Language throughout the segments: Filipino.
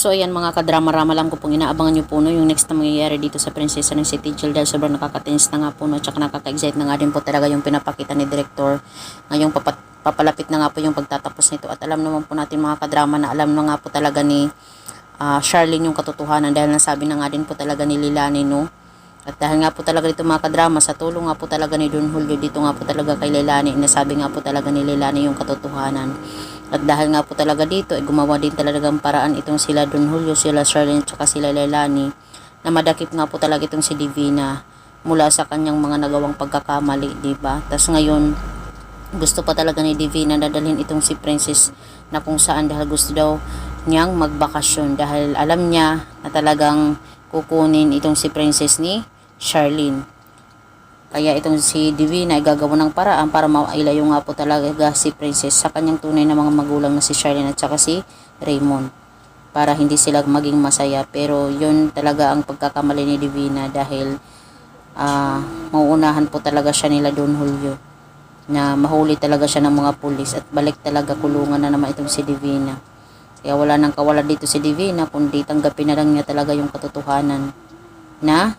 So ayan mga kadrama-rama lang ko pong inaabangan nyo po no, yung next na mangyayari dito sa Prinsesa ng City Jail dahil sobrang nakakatinis na nga po no, tsaka nakaka-excite na nga din po talaga yung pinapakita ni Director. Ngayong papalapit na nga po yung pagtatapos nito at alam naman po natin mga kadrama na alam na nga po talaga ni Charlene yung katotohanan dahil nasabi na nga din po talaga ni Leilani no. At dahil nga po talaga dito mga kadrama, sa tulong nga po talaga ni Don Julio dito nga po talaga kay Leilani, nasabi nga po talaga ni Leilani yung katotohanan. At dahil nga po talaga dito, gumawa din talagang paraan itong sila Don Julio, sila Charlene, tsaka sila Leilani, na madakip nga po talaga itong si Divina mula sa kanyang mga nagawang pagkakamali, diba? Tapos ngayon, gusto pa talaga ni Divina na dalhin itong si Princess na kung saan dahil gusto daw niyang magbakasyon dahil alam niya na talagang kukunin itong si Princess ni Charlene. Kaya itong si Divina ay gagawa ng paraan para mailayo nga po talaga si Princess sa kanyang tunay na mga magulang na si Charlene at saka si Raymond para hindi sila maging masaya. Pero yun talaga ang pagkakamali ni Divina dahil mauunahan po talaga siya nila Don Julio na mahuli talaga siya ng mga pulis at balik talaga kulungan na naman itong si Divina. Kaya wala nang kawala dito si Divina kundi tanggapin na lang niya talaga yung katotohanan na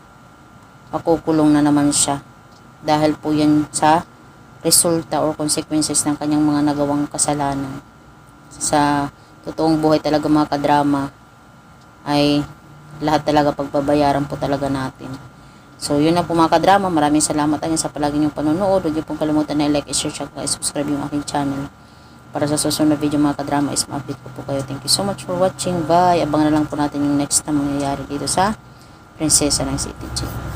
makukulong na naman siya dahil po yan sa resulta or consequences ng kanyang mga nagawang kasalanan. Sa totoong buhay talaga mga kadrama ay lahat talaga pagbabayaran po talaga natin. So yun na po mga kadrama, maraming salamat again sa palagi niyong panonood. Huwag niyo pong kalimutan na i-like, i-share, at subscribe yung aking channel para sa susunod na video mga kadrama is ma-update ko po kayo. Thank you so much for watching. Bye! Abangan na lang po natin yung next na mangyayari dito sa Prinsesa ng City Jail.